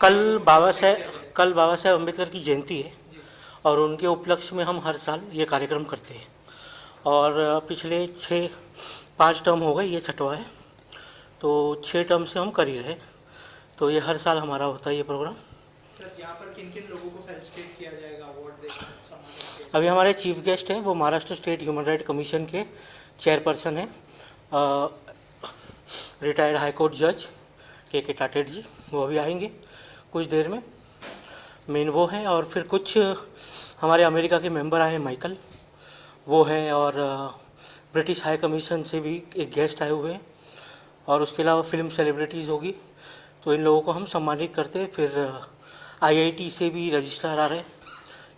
कल बाबा साहेब अम्बेडकर की जयंती है और उनके उपलक्ष्य में हम हर साल ये कार्यक्रम करते हैं और पिछले 5 टर्म हो गए, ये छठवा है, तो 6 टर्म से हम कर ही रहे, तो ये हर साल हमारा होता है ये प्रोग्राम। सर यहाँ पर किन किन लोगों को फेलिसिटेट किया जाएगा, अवार्ड देकर सम्मानित किया? अभी हमारे चीफ गेस्ट हैं, वो Maharashtra state human right commission के चेयरपर्सन हैं, रिटायर्ड हाई कोर्ट जज के टाटेट जी, वो अभी आएंगे कुछ देर में, मेन वो हैं। और फिर कुछ हमारे अमेरिका के मेंबर आए हैं, माइकल वो हैं, और ब्रिटिश हाई कमीशन से भी एक गेस्ट आए हुए हैं, और उसके अलावा फिल्म सेलिब्रिटीज़ होगी, तो इन लोगों को हम सम्मानित करते हैं। फिर आईआईटी से भी रजिस्ट्रार आ रहे हैं,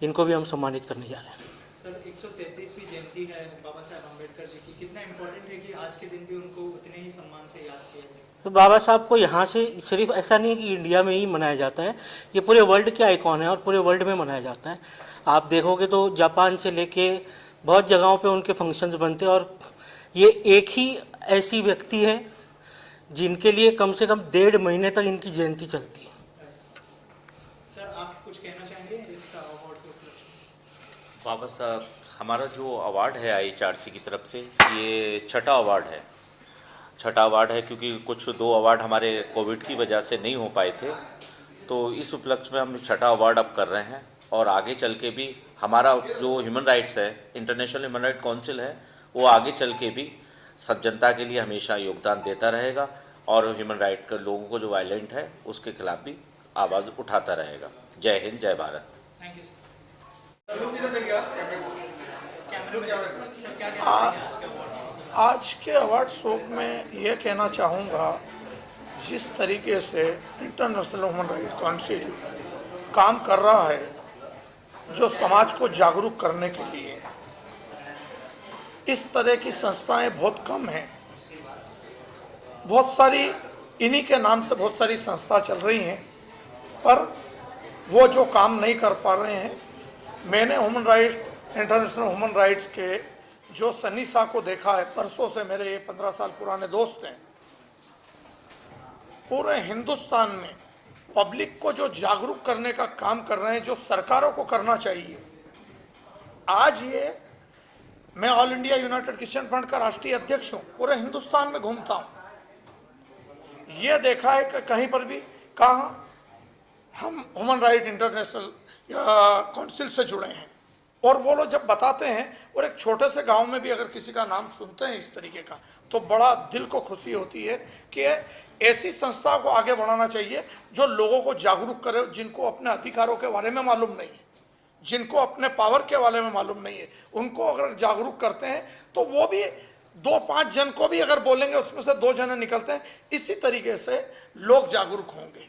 इनको भी हम सम्मानित करने जा रहे हैं। सर 133वीं जयंती है बाबा साहेब अम्बेडकर जी की, कितना इम्पोर्टेंट है कि आज के दिन भी उनको उतने ही सम्मान से याद किया जाए? तो बाबा साहब को यहाँ से सिर्फ ऐसा नहीं है कि इंडिया में ही मनाया जाता है, ये पूरे वर्ल्ड के आइकॉन है और पूरे वर्ल्ड में मनाया जाता है। आप देखोगे तो जापान से लेके बहुत जगहों पे उनके फंक्शंस बनते हैं, और ये एक ही ऐसी व्यक्ति है जिनके लिए कम से कम 1.5 महीने तक इनकी जयंती चलती है। सर आप कुछ कहना चाहेंगे इस अवार्ड के उपलक्ष्य में? बाबा साहब, हमारा जो अवार्ड है IHRC की तरफ से, ये छठा अवार्ड है क्योंकि कुछ 2 अवार्ड हमारे कोविड की वजह से नहीं हो पाए थे, तो इस उपलक्ष्य में हम छठा अवार्ड अब कर रहे हैं। और आगे चल के भी हमारा जो ह्यूमन राइट्स है, इंटरनेशनल ह्यूमन राइट काउंसिल है, वो आगे चल के भी सब जनता के लिए हमेशा योगदान देता रहेगा और ह्यूमन राइट के लोगों को जो वायलेंट है उसके खिलाफ भी आवाज़ उठाता रहेगा। जय हिंद, जय भारत। Thank you sir. आज के अवार्ड शो में यह कहना चाहूँगा, जिस तरीके से इंटरनेशनल ह्यूमन राइट काउंसिल काम कर रहा है, जो समाज को जागरूक करने के लिए, इस तरह की संस्थाएं बहुत कम हैं। बहुत सारी इन्हीं के नाम से बहुत सारी संस्था चल रही हैं, पर वो जो काम नहीं कर पा रहे हैं। मैंने इंटरनेशनल ह्यूमन राइट्स के जो सन्नी शाह को देखा है, परसों से मेरे ये 15 साल पुराने दोस्त हैं। पूरे हिंदुस्तान में पब्लिक को जो जागरूक करने का काम कर रहे हैं, जो सरकारों को करना चाहिए। आज ये मैं all India United Christian front का राष्ट्रीय अध्यक्ष हूँ, पूरे हिंदुस्तान में घूमता हूँ। ये देखा है कि कहीं पर भी कहाँ हम ह्यूमन राइट इंटरनेशनल काउंसिल से जुड़े हैं, और वो लोग जब बताते हैं, और एक छोटे से गांव में भी अगर किसी का नाम सुनते हैं इस तरीके का, तो बड़ा दिल को खुशी होती है कि ऐसी संस्था को आगे बढ़ाना चाहिए जो लोगों को जागरूक करे, जिनको अपने अधिकारों के बारे में मालूम नहीं है, जिनको अपने पावर के बारे में मालूम नहीं है। उनको अगर जागरूक करते हैं तो वो भी 2-5 जन को भी अगर बोलेंगे, उसमें से 2 जने निकलते हैं। इसी तरीके से लोग जागरूक होंगे,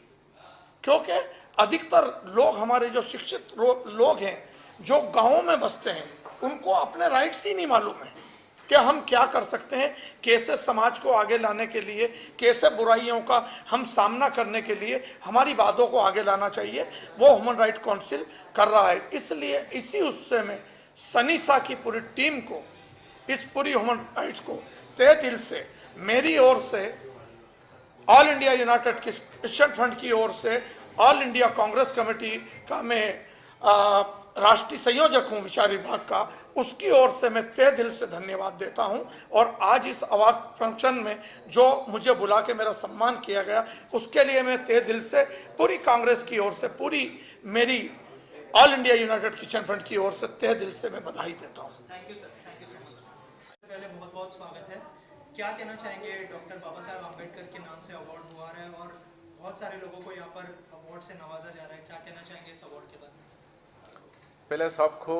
क्योंकि अधिकतर लोग हमारे जो शिक्षित लोग हैं, जो गाँवों में बसते हैं, उनको अपने राइट्स ही नहीं मालूम है कि हम क्या कर सकते हैं, कैसे समाज को आगे लाने के लिए, कैसे बुराइयों का हम सामना करने के लिए हमारी बातों को आगे लाना चाहिए। वो ह्यूमन राइट काउंसिल कर रहा है। इसलिए इसी उत्सव में सन्नी शाह की पूरी टीम को, इस पूरी ह्यूमन राइट्स को तहे दिल से, मेरी ओर से, all India United Christian front की ओर से, ऑल इंडिया कांग्रेस कमेटी का मैं राष्ट्रीय संयोजक हूँ विचार विभाग का, उसकी ओर से मैं तहे दिल से धन्यवाद देता हूँ। और आज इस अवार्ड फंक्शन में जो मुझे बुला के मेरा सम्मान किया गया, उसके लिए मैं तहे दिल से पूरी कांग्रेस की ओर से, पूरी मेरी all India United Christian front की ओर से तहे दिल से मैं बधाई देता हूँ। Thank you sir, thank you so much. पहले बहुत बहुत स्वागत है। क्या कहना चाहेंगे, डॉक्टर बाबा साहेब अम्बेडकर के नाम से अवार्ड हुआ है और बहुत सारे लोगों को यहाँ पर अवार्ड से नवाजा जा रहा है, क्या कहना चाहेंगे इस अवार्ड के बारे में? पहले सबको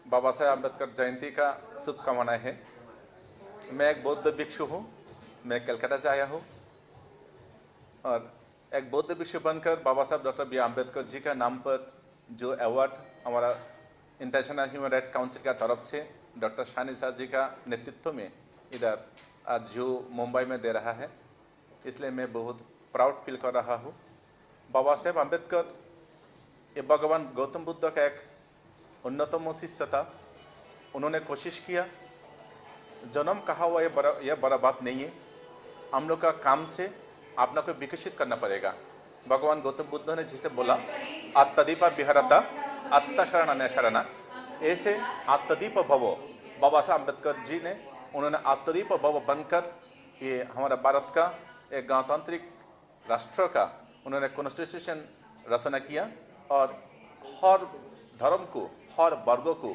बाबा साहेब अम्बेडकर जयंती का शुभकामनाएं हैं। मैं एक बौद्ध भिक्षु हूँ, मैं कलकत्ता से आया हूँ, और एक बौद्ध भिक्षु बनकर बाबा साहब डॉक्टर बी अम्बेडकर जी का नाम पर जो अवार्ड हमारा इंटरनेशनल ह्यूमन राइट्स काउंसिल का तरफ से डॉक्टर सन्नी शाह जी का नेतृत्व में इधर आज जो मुंबई में दे रहा है, इसलिए मैं बहुत प्राउड फील कर रहा हूँ। बाबा साहेब अम्बेडकर ये भगवान गौतम बुद्ध का एक उन्नतम शिष्य था। उन्होंने कोशिश किया, जन्म कहा हुआ ये बड़ा बात नहीं है, हम लोग का काम से अपना को विकसित करना पड़ेगा। भगवान गौतम बुद्ध ने जिसे बोला आत्मदीपा विहरता आत्मशरण न शरणा, ऐसे आत्मदीप भव बाबा साहब अम्बेडकर जी ने, उन्होंने आत्मदीप भव बनकर ये हमारा भारत का एक गणतांत्रिक राष्ट्र का उन्होंने कॉन्स्टिट्यूशन रचना किया और हर धर्म को, हर वर्गों को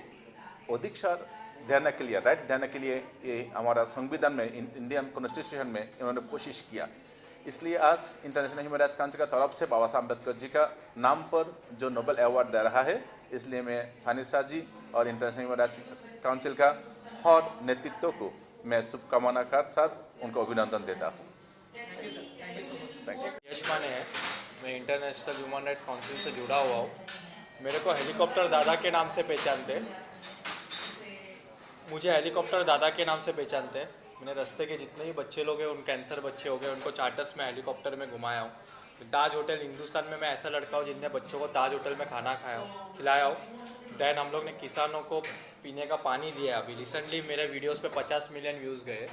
अधिकार देने के लिए, राइट देने के लिए ये हमारा संविधान में, इंडियन कॉन्स्टिट्यूशन में इन्होंने कोशिश किया। इसलिए आज इंटरनेशनल ह्यूमन राइट्स काउंसिल का तरफ से बाबा साहब अम्बेडकर जी का नाम पर जो नोबेल अवार्ड दे रहा है, इसलिए मैं सानिद शाह जी और इंटरनेशनल ह्यूमन राइट्स काउंसिल का हर नेतृत्व को मैं शुभकामना के साथ उनको अभिनंदन देता हूँ। Thank you. यश माने है, मैं इंटरनेशनल ह्यूमन राइट्स काउंसिल से जुड़ा हुआ हूँ। मेरे को हेलीकॉप्टर दादा के नाम से पहचानते हैं, मुझे हेलीकॉप्टर दादा के नाम से पहचानते हैं। मैंने रास्ते के जितने भी बच्चे लोग हैं, उन कैंसर बच्चे हो गए, उनको चार्टर्स में हेलीकॉप्टर में घुमाया हूँ। ताज होटल हिंदुस्तान में मैं ऐसा लड़का हूँ जिनने बच्चों को ताज होटल में खाना खिलाया हूँ। दैन हम लोग ने किसानों को पीने का पानी दिया। अभी रिसेंटली मेरे वीडियोस पे 50 मिलियन व्यूज़ गए।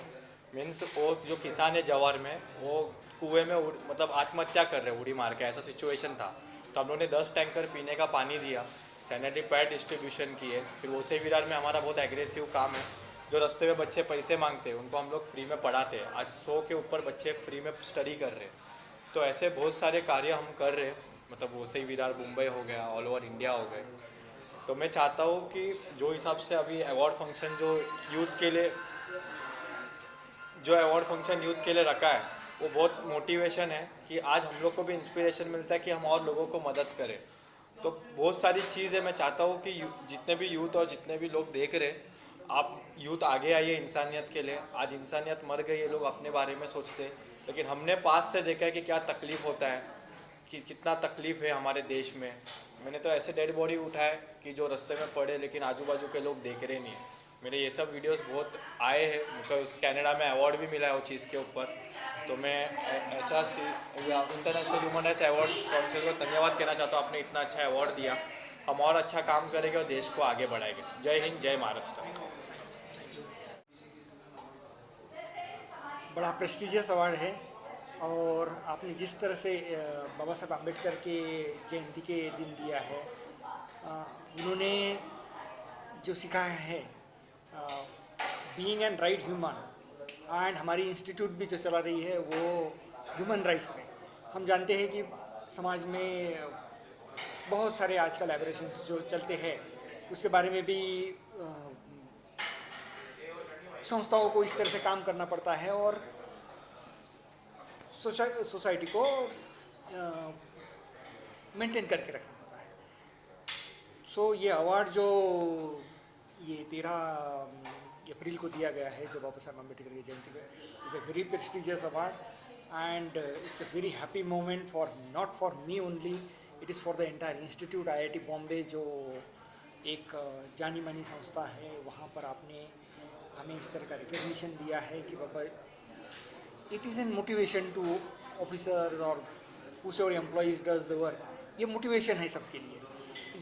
मीन्स वो जो किसान है जवार में, वो कुएं में मतलब आत्महत्या कर रहे उड़ी मार के, ऐसा सिचुएशन था। तो हम लोग ने 10 टैंकर पीने का पानी दिया, सैनिटरी पैड डिस्ट्रीब्यूशन किए। फिर वोसे विरार में हमारा बहुत एग्रेसिव काम है, जो रास्ते में बच्चे पैसे मांगते हैं उनको हम लोग फ्री में पढ़ाते हैं। आज 100 के ऊपर बच्चे फ्री में स्टडी कर रहे हैं। तो ऐसे बहुत सारे कार्य हम कर रहे हैं, मतलब वोसे विरार मुंबई हो गया, ऑल ओवर इंडिया हो गए। तो मैं चाहता हूँ कि जो हिसाब से अभी अवार्ड फंक्शन जो यूथ के लिए रखा है, वो बहुत मोटिवेशन है कि आज हम लोग को भी इंस्पिरेशन मिलता है कि हम और लोगों को मदद करें। तो बहुत सारी चीज़ें मैं चाहता हूँ कि जितने भी यूथ और जितने भी लोग देख रहे, आप यूथ आगे आइए इंसानियत के लिए। आज इंसानियत मर गई, ये लोग अपने बारे में सोचते, लेकिन हमने पास से देखा है कि क्या तकलीफ़ होता है, कि कितना तकलीफ़ है हमारे देश में। मैंने तो ऐसे डेड बॉडी उठाए कि जो रास्ते में पड़े, लेकिन आजू बाजू के लोग देख रहे नहीं हैं। मेरे ये सब वीडियोस बहुत आए हैं, मुझको कनाडा में अवार्ड भी मिला है वो चीज़ के ऊपर। तो मैं HRC international human rights award council को धन्यवाद कहना चाहता हूँ, आपने इतना अच्छा अवार्ड दिया। हम और अच्छा काम करेंगे और देश को आगे बढ़ाएंगे। जय हिंद, जय महाराष्ट्र। बड़ा प्रेस्टिजियस अवार्ड है, और आपने जिस तरह से बाबा साहब अम्बेडकर के जयंती के दिन दिया है, उन्होंने जो सिखाया है being an right human, and हमारी इंस्टीट्यूट भी जो चला रही है वो ह्यूमन राइट्स में। हम जानते हैं कि समाज में बहुत सारे आजकल एबरेशंस जो चलते हैं, उसके बारे में भी संस्थाओं को इस तरह से काम करना पड़ता है और सोसाइटी को मेंटेन करके रखना पड़ता है। सो ये अवार्ड जो ये 13 अप्रैल को दिया गया है, जो बाबा साहब अम्बेडकर की जयंती पे, is a very prestigious award, and it's a very happy moment for not for me only, it is for the entire institute. IIT Bombay जो एक जानी मानी संस्था है, वहाँ पर आपने हमें इस तरह का रिकग्निशन दिया है कि बाबा it is an motivation to officers और whosoever employees does the work। ये मोटिवेशन है सबके लिए।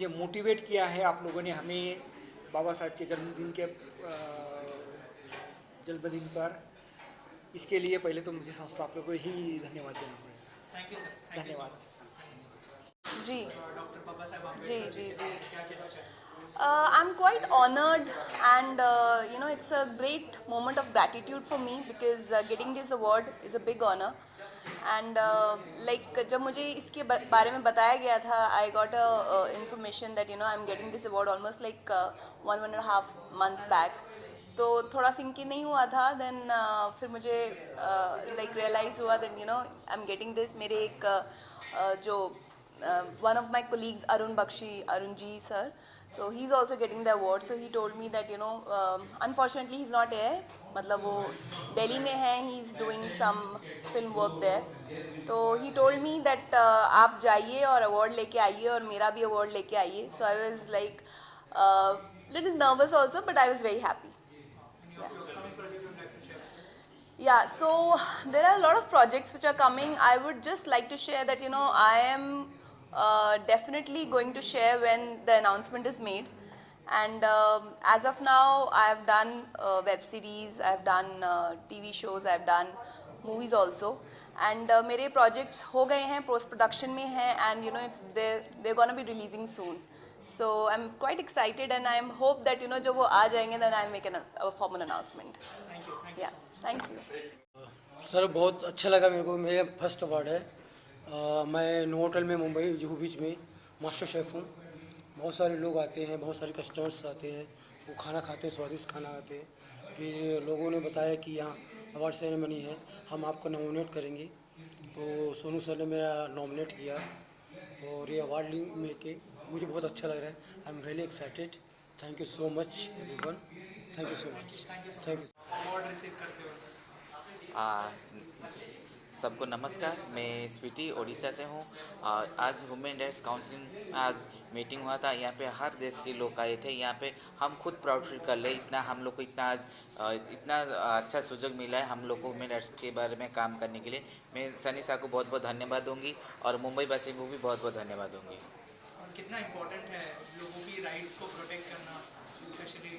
ये मोटिवेट किया है आप लोगों ने हमें बाबा साहब के जन्मदिन पर। इसके लिए पहले तो मुझे संस्था को ही धन्यवाद देना पड़ेगा। Thank you sir. धन्यवाद। जी डॉक्टर बाबा साहब जी अम्बेडकर जी जी क्या कहना चाहेंगे? I'm quite honored, and it's a great moment of gratitude for me, because getting this award is a big honor. And जब मुझे इसके बारे में बताया गया था, I got a information that I'm getting this award almost like 1.5 months back. तो थोड़ा सिंक नहीं हुआ था। देन फिर मुझे रियलाइज़ हुआ दैन I'm getting this। मेरे एक जो one of my colleagues, Arun Ji sir, so he's also getting the award। So he told me that unfortunately he's not here, मतलब वो दिल्ली में है, he is doing some film work there। तो he told me that आप जाइए और award लेके आइए और मेरा भी अवार्ड लेके आइए। So I was like little nervous also, but I was very happy। Yeah, so there are a lot of projects which are coming. I would just like to share that I am definitely going to share when the announcement is made. And as of now, I have done web series, I have done TV shows, I have done movies also. And मेरे projects हो गए हैं, post production में हैं, and you know it's they gonna be releasing soon. So I'm quite excited and I hope that you know जब वो आ जाएंगे then I'll make a formal announcement. Yeah, thank you. Sir बहुत अच्छा लगा मेरे को. मेरा फर्स्ट अवार्ड है. मैं नोवोटेल में मुंबई जुहू बीच में मास्टर शेफ़ हूँ. बहुत सारे लोग आते हैं, बहुत सारे कस्टमर्स आते हैं, वो खाना खाते हैं, स्वादिष्ट खाना खाते हैं. फिर लोगों ने बताया कि यहाँ अवार्ड सेरेमनी है, हम आपको नॉमिनेट करेंगे. तो सोनू सर ने मेरा नॉमिनेट किया और ये अवार्ड में के मुझे बहुत अच्छा लग रहा है. I am really excited. Thank you so much everyone. Thank you so much. Thank you. Award receive करते हो. सबको नमस्कार. मैं स्वीटी ओडिशा से हूँ. आज ह्यूमन राइट्स काउंसिल आज मीटिंग हुआ था. यहाँ पे हर देश के लोग आए थे. यहाँ पे हम खुद प्राउड फील कर ले, इतना हम लोग को इतना आज इतना अच्छा सुযোগ मिला है हम लोग को ह्यूमन राइट्स के बारे में काम करने के लिए. मैं सनी साहब को बहुत बहुत धन्यवाद दूंगी और मुंबई वासी को भी बहुत बहुत धन्यवाद दूंगी. और कितना इम्पोर्टेंट है लोगों की राइट्स को प्रोटेक्ट करना, स्पेशली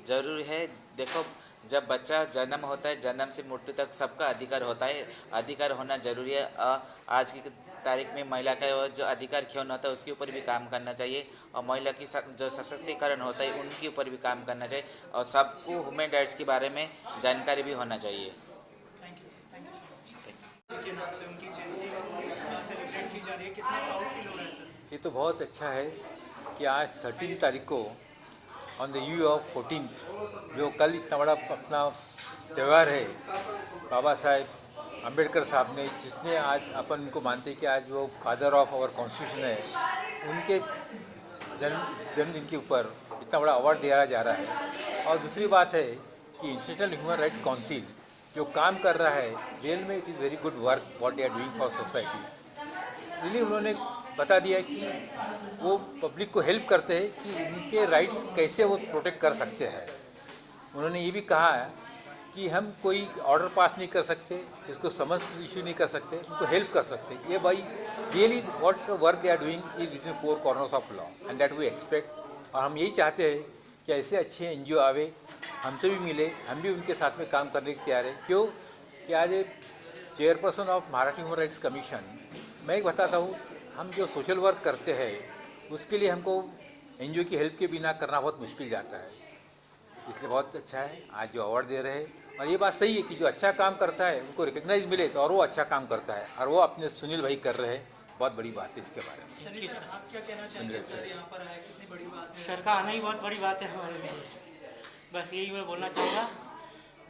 ज़रूरी है. देखो, जब बच्चा जन्म होता है, जन्म से मृत्यु तक सबका अधिकार होता है. अधिकार होना ज़रूरी है. आज की तारीख में महिला का जो अधिकार क्यों होता है उसके ऊपर भी काम करना चाहिए और महिला की जो सशक्तिकरण होता है उनके ऊपर भी काम करना चाहिए और सबको ह्यूमन राइट्स के बारे में जानकारी भी होना चाहिए. के नाम से उनकी जयंती सेलिब्रेट की जा रही है, कितना प्राउड फील हो रहा है सर? ये तो बहुत अच्छा है कि आज 13 तारीख को on the eve of 14th जो कल इतना बड़ा अपना त्यौहार है, बाबा साहेब अम्बेडकर साहब ने, जिसने आज अपन उनको मानते कि आज वो फादर ऑफ आवर कॉन्स्टिट्यूशन है, उनके जन्मदिन के ऊपर इतना बड़ा अवार्ड दिया जा रहा है. और दूसरी बात है कि इंटरनेशनल ह्यूमन राइट्स काउंसिल जो काम कर रहा है, रियल में it is very good work what they are doing for society. Really उन्होंने बता दिया कि वो पब्लिक को हेल्प करते हैं कि उनके राइट्स कैसे वो प्रोटेक्ट कर सकते हैं. उन्होंने ये भी कहा है कि हम कोई ऑर्डर पास नहीं कर सकते, इसको समझ इशू नहीं कर सकते, उनको हेल्प कर सकते. ये भाई really what work they are doing is within 4 corners of law and that we expect. और हम यही चाहते हैं कि ऐसे अच्छे NGO आवे, हमसे भी मिले, हम भी उनके साथ में काम करने के तैयार है. क्यों कि आज chairperson of Maharashtra human rights commission, मैं एक बताता हूँ, हम जो सोशल वर्क करते हैं उसके लिए हमको NGO की हेल्प के बिना करना बहुत मुश्किल जाता है. इसलिए बहुत अच्छा है आज जो अवार्ड दे रहे हैं. और ये बात सही है कि जो अच्छा काम करता है उनको रिकग्नाइज मिले तो और वो अच्छा काम करता है, और वो अपने सुनील भाई कर रहे हैं. बहुत बड़ी बात है इसके बारे में. आप क्या कहना चाहेंगे सर? यहाँ पर आए, कितनी बड़ी बात है. सर का आना ही बहुत बड़ी बात है हमारे लिए. बस यही मैं बोलना चाहूँगा.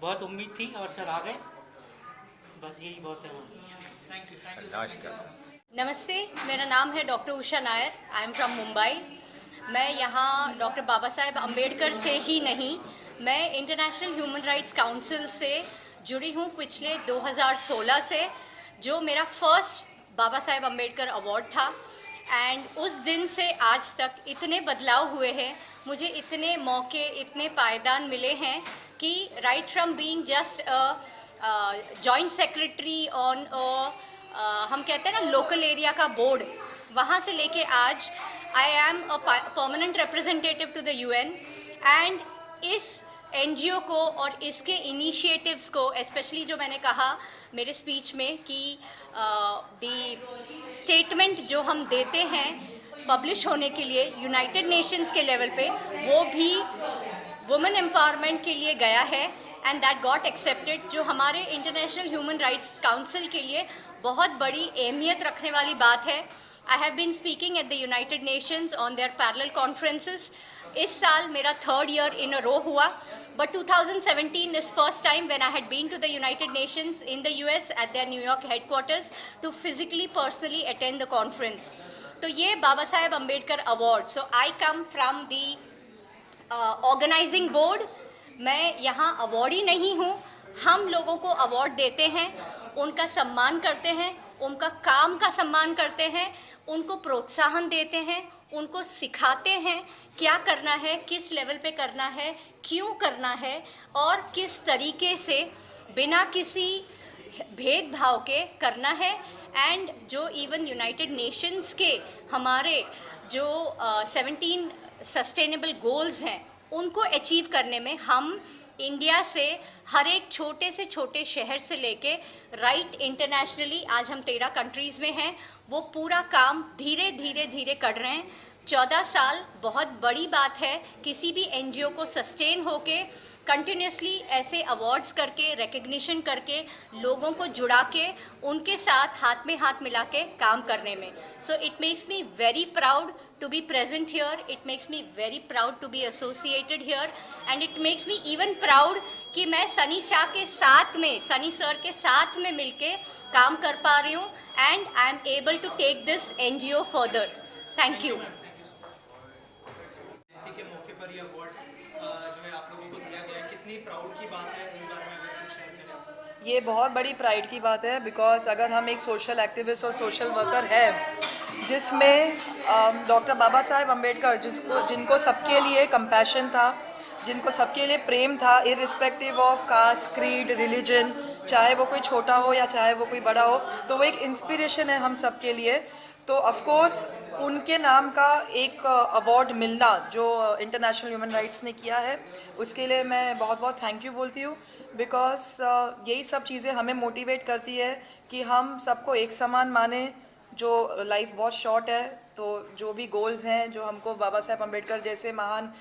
बहुत उम्मीद थी और सर आ गए, बस यही बहुत है. Thank you. नमस्कार. नमस्ते, मेरा नाम है doctor Usha Nair. I am from Mumbai. मैं यहाँ डॉक्टर बाबा साहेब अम्बेडकर से ही नहीं, मैं इंटरनेशनल ह्यूमन राइट्स काउंसिल से जुड़ी हूँ पिछले 2016 से, जो मेरा फर्स्ट बाबा साहेब अम्बेडकर अवार्ड था. एंड उस दिन से आज तक इतने बदलाव हुए हैं, मुझे इतने मौके, इतने पायदान मिले हैं कि right from being just joint secretary on हम कहते हैं ना लोकल एरिया का बोर्ड, वहाँ से लेके आज I am a permanent representative to the UN. And इस NGO को और इसके इनिशिएटिव्स को, स्पेशली जो मैंने कहा मेरे स्पीच में कि दी स्टेटमेंट जो हम देते हैं पब्लिश होने के लिए यूनाइटेड नेशंस के लेवल पे, वो भी वुमेन एम्पावरमेंट के लिए गया है एंड दैट गॉट एक्सेप्टेड, जो हमारे इंटरनेशनल ह्यूमन राइट्स काउंसिल के लिए बहुत बड़ी अहमियत रखने वाली बात है. I have been speaking at the United Nations on their parallel conferences. इस साल मेरा 3rd year in a row हुआ, but 2017 is first time when I had been to the United Nations in the US at their New York headquarters to physically personally attend the conference. तो ये Baba Saheb Ambedkar award. So I come from the organizing board. मैं यहाँ awardee नहीं हूँ. हम लोगों को award देते हैं, उनका सम्मान करते हैं, उनका काम का सम्मान करते हैं, उनको प्रोत्साहन देते हैं, उनको सिखाते हैं क्या करना है, किस लेवल पे करना है, क्यों करना है और किस तरीके से बिना किसी भेदभाव के करना है. एंड जो इवन यूनाइटेड नेशंस के हमारे जो 17 सस्टेनेबल गोल्स हैं उनको अचीव करने में हम इंडिया से हर एक छोटे से छोटे शहर से लेके राइट इंटरनेशनली, आज हम 13 कंट्रीज़ में हैं, वो पूरा काम धीरे धीरे धीरे कर रहे हैं। 14 साल बहुत बड़ी बात है किसी भी एनजीओ को सस्टेन होके कंटिन्यूसली ऐसे अवार्ड्स करके, रिकग्निशन करके, लोगों को जुड़ा के, उनके साथ हाथ में हाथ मिला के काम करने में। So it makes me very proud to be present here, it makes me very proud to be associated here, and it makes me even proud कि मैं सनी शाह के साथ में, सनी सर के साथ में मिलके काम कर पा रही हूँ, and I am able to take this NGO further. Thank you. जयंती के मौके पर ये अवार्ड जो है आप लोगों को दिया गया है, कितनी प्राउड की बात है, इस बारे में अगर कुछ शेयर करें। ये बहुत बड़ी प्राइड की बात है, बिकॉज अगर हम एक सोशल एक्टिविस्ट और सोशल वर्कर है जिसमें डॉक्टर बाबा साहेब अम्बेडकर जिनको सबके लिए कंपैशन था, जिनको सबके लिए प्रेम था, irrespective of caste, creed, religion, चाहे वो कोई छोटा हो या चाहे वो कोई बड़ा हो, तो वो एक इंस्पिरेशन है हम सबके लिए। तो ऑफ कोर्स उनके नाम का एक अवार्ड मिलना जो इंटरनेशनल ह्यूमन राइट्स ने किया है, उसके लिए मैं बहुत बहुत थैंक यू बोलती हूँ, बिकॉज यही सब चीज़ें हमें मोटिवेट करती है कि हम सबको एक समान माने। जो लाइफ बहुत शॉर्ट है, तो जो भी गोल्स हैं, जो हमको बाबा साहेब अम्बेडकर जैसे महान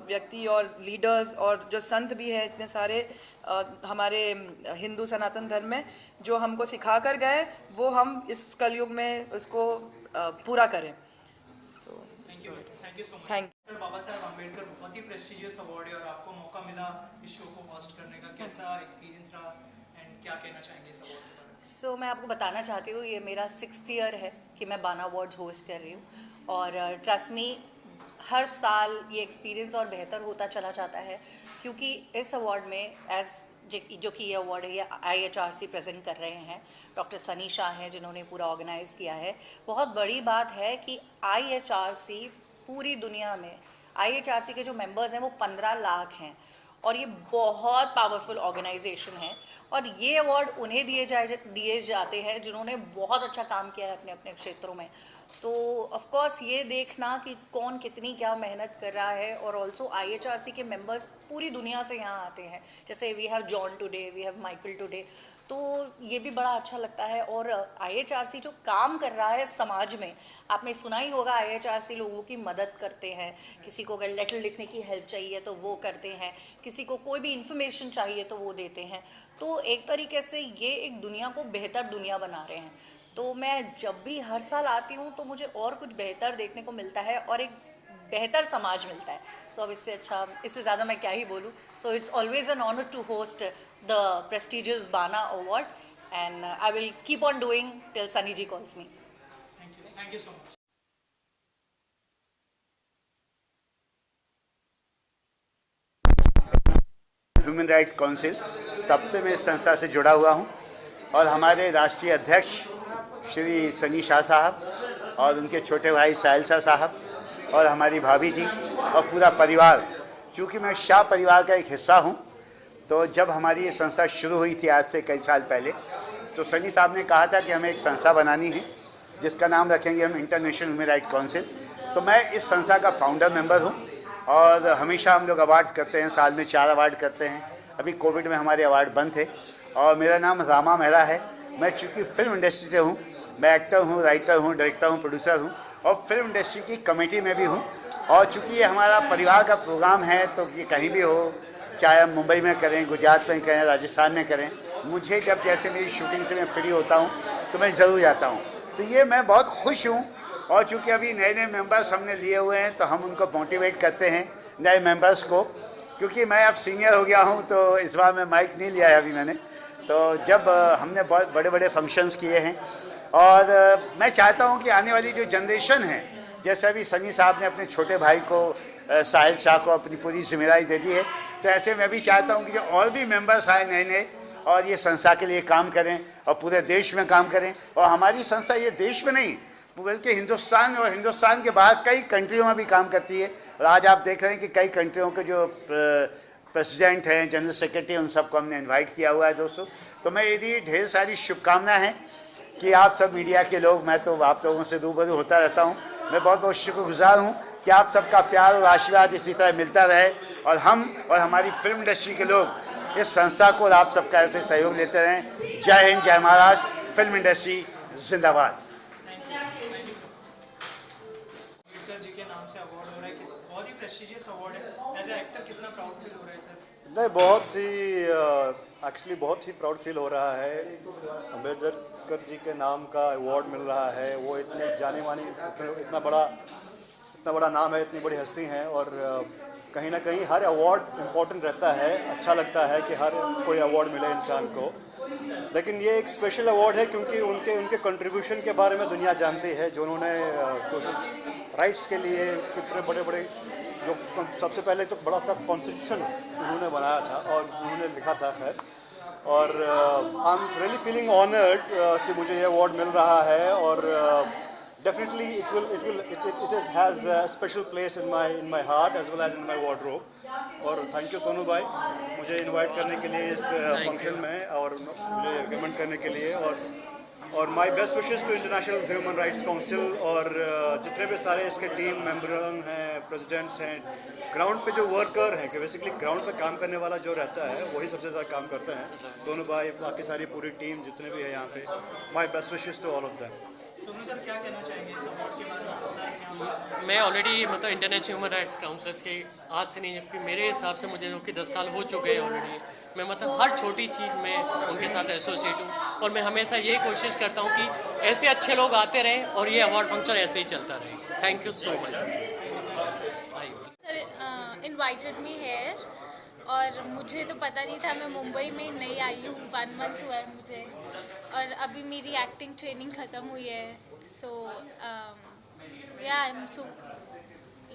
व्यक्ति और लीडर्स और जो संत भी हैं इतने सारे हमारे हिंदू सनातन धर्म में, जो हमको सिखा कर गए, वो हम इस कलयुग में उसको पूरा करें। So thank you so much. Thank doctor Baba Saheb Ambedkar बहुत ही प्रेस्टिजियस अवार्ड है और आपको मौका मिला इस शो को होस्ट करने का, कैसा एक्सपीरियंस रहा एंड क्या कहना चाहेंगे इस अवार्ड के बारे में? सो मैं आपको बताना चाहती हूँ, ये मेरा 6th ईयर है कि मैं बाना अवार्ड्स होस्ट कर रही हूँ, और ट्रस्ट मी हर साल ये एक्सपीरियंस और बेहतर होता चला जाता है, क्योंकि इस अवार्ड में जो कि ये अवार्ड है ये IHRC प्रेजेंट कर रहे हैं, डॉक्टर सनी शाह हैं जिन्होंने पूरा ऑर्गेनाइज़ किया है। बहुत बड़ी बात है कि IHRC पूरी दुनिया में, IHRC के जो मेंबर्स हैं वो 15 लाख हैं, और ये बहुत पावरफुल ऑर्गेनाइजेशन है, और ये अवार्ड उन्हें दिए जाते हैं जिन्होंने बहुत अच्छा काम किया है अपने अपने क्षेत्रों में। तो ऑफ कोर्स ये देखना कि कौन कितनी क्या मेहनत कर रहा है, और ऑल्सो IHRC के मेंबर्स पूरी दुनिया से यहाँ आते हैं, जैसे we have John today, we have Michael today, तो ये भी बड़ा अच्छा लगता है। और IHRC जो काम कर रहा है समाज में, आपने सुना ही होगा, IHRC लोगों की मदद करते हैं, किसी को अगर लेटर लिखने की हेल्प चाहिए तो वो करते हैं, किसी को कोई भी इन्फॉर्मेशन चाहिए तो वो देते हैं। तो एक तरीके से ये एक दुनिया को बेहतर दुनिया बना रहे हैं। तो मैं जब भी हर साल आती हूँ तो मुझे और कुछ बेहतर देखने को मिलता है और एक बेहतर समाज मिलता है। सो अब इससे अच्छा, इससे ज़्यादा मैं क्या ही बोलूँ। So it's always an honour to host the prestigious बाना award, and I will keep on doing till Sunny ji calls me. Thank you so much. Human rights council, तब से मैं इस संस्था से जुड़ा हुआ हूं, और हमारे राष्ट्रीय अध्यक्ष श्री सनी शाह साहब और उनके छोटे भाई साहिल शाह साहब और हमारी भाभी जी और पूरा परिवार, चूँकि मैं शाह परिवार का एक हिस्सा हूं, तो जब हमारी ये संस्था शुरू हुई थी आज से कई साल पहले, तो सनी साहब ने कहा था कि हमें एक संस्था बनानी है जिसका नाम रखेंगे हम इंटरनेशनल ह्यूमन राइट्स काउंसिल। तो मैं इस संस्था का फाउंडर मेंबर हूँ, और हमेशा हम लोग अवार्ड करते हैं, साल में 4 अवार्ड करते हैं। अभी कोविड में हमारे अवार्ड बंद थे। और मेरा नाम रामा मेहरा है। मैं चूँकि फिल्म इंडस्ट्री से हूँ, मैं एक्टर हूँ, राइटर हूँ, डायरेक्टर हूँ, प्रोड्यूसर हूँ, और फिल्म इंडस्ट्री की कमेटी में भी हूँ। और चूँकि ये हमारा परिवार का प्रोग्राम है, तो ये कहीं भी हो, चाहे हम मुंबई में करें, गुजरात में करें, राजस्थान में करें, मुझे जब जैसे मेरी शूटिंग से मैं फ्री होता हूँ तो मैं ज़रूर जाता हूँ। तो ये मैं बहुत खुश हूँ। और चूँकि अभी नए नए मेंबर्स हमने लिए हुए हैं, तो हम उनको मोटिवेट करते हैं नए मेंबर्स को, क्योंकि मैं अब सीनियर हो गया हूँ, तो इस बार मैं माइक नहीं लिया है अभी मैंने। तो जब हमने बहुत बड़े बड़े फंक्शंस किए हैं, और मैं चाहता हूँ कि आने वाली जो जनरेशन है, जैसे अभी सनी साहब ने अपने छोटे भाई को, साहिल शाह को अपनी पूरी जिम्मेदारी दे दी है, तो ऐसे मैं भी चाहता हूँ कि जो और भी मेंबर्स आए नए नए, और ये संस्था के लिए काम करें और पूरे देश में काम करें। और हमारी संस्था ये देश में नहीं बल्कि हिंदुस्तान और हिंदुस्तान के बाहर कई कंट्रियों में भी काम करती है। और आज आप देख रहे हैं कि कई कंट्रियों के जो प्रेसिडेंट हैं, जनरल सेक्रेटरी, उन सबको हमने इनवाइट किया हुआ है दोस्तों। तो मैं यदि ढेर सारी शुभकामनाएं हैं कि आप सब मीडिया के लोग, मैं तो आप लोगों से रूबरू होता रहता हूँ, मैं बहुत बहुत शुक्रगुजार हूँ कि आप सबका प्यार और आशीर्वाद इसी तरह मिलता रहे और हम और हमारी फिल्म इंडस्ट्री के लोग इस संस्था को और आप सबका ऐसे सहयोग लेते रहें। जय हिंद, जय महाराष्ट्र, फिल्म इंडस्ट्री जिंदाबाद। अम्बेडकर जी के नाम से अवार्ड हो रहा है, बहुत ही प्रेस्टिजियस अवार्ड है। एज ए एक्टर कितना प्राउड फील हो रहा है सर? नहीं, बहुत ही एक्चुअली बहुत ही प्राउड फील हो रहा है। अम्बेडकर जी के नाम का अवार्ड मिल रहा है। वो इतने जाने माने, इतना बड़ा नाम है, इतनी बड़ी हस्ती हैं और कहीं ना कहीं हर अवार्ड इम्पोर्टेंट रहता है। अच्छा लगता है कि हर कोई अवार्ड मिले इंसान को, लेकिन ये एक स्पेशल अवार्ड है क्योंकि उनके कंट्रीब्यूशन के बारे में दुनिया जानती है, जो उन्होंने सोशल राइट्स के लिए कितने बड़े जो सबसे पहले तो बड़ा सा कॉन्स्टिट्यूशन उन्होंने बनाया था और उन्होंने लिखा था खैर। और I am really feeling honoured कि मुझे ये अवार्ड मिल रहा है और definitely it has a special place in my heart as well as in my wardrobe। और थैंक यू सोनू भाई मुझे इनवाइट करने के लिए इस फंक्शन में और मुझे रिकमेंड करने के लिए। और my best wishes to international human rights council और जितने भी सारे इसके टीम मेंबर हैं, प्रेसिडेंट्स हैं, ग्राउंड पे जो वर्कर हैं कि बेसिकली ग्राउंड पे काम करने वाला जो रहता है वही सबसे ज़्यादा काम करते हैं। सोनू भाई, बाकी सारी पूरी टीम जितने भी है यहाँ पे, my best wishes to all of them. Sonu sir क्या कहना चाहेंगे इस अवार्ड के बारे में? मैं ऑलरेडी मतलब इंटरनेशनल ह्यूमन राइट्स काउंसिल्स के आज से नहीं, जबकि मेरे हिसाब से मुझे जो कि 10 साल हो चुके हैं ऑलरेडी। मैं मतलब हर छोटी चीज़ में उनके साथ एसोसिएट हूँ और मैं हमेशा यही कोशिश करता हूँ कि ऐसे अच्छे लोग आते रहें और ये अवार्ड फंक्शन ऐसे ही चलता रहे। Thank you so much sir. Invited me here और मुझे तो पता नहीं था, मैं मुंबई में नई आई हूँ, 1 मंथ हुआ है मुझे और अभी मेरी एक्टिंग ट्रेनिंग ख़त्म हुई है। So yeah I am so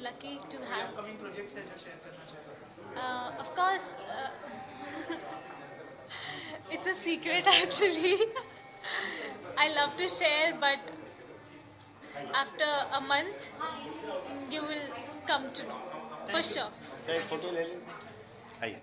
lucky to have upcoming projects है जो शेयर करना चाहेंगे? Of course it's a secret actually। I love to share but after a month you will come to know for sure। Photo ले लें। आइए।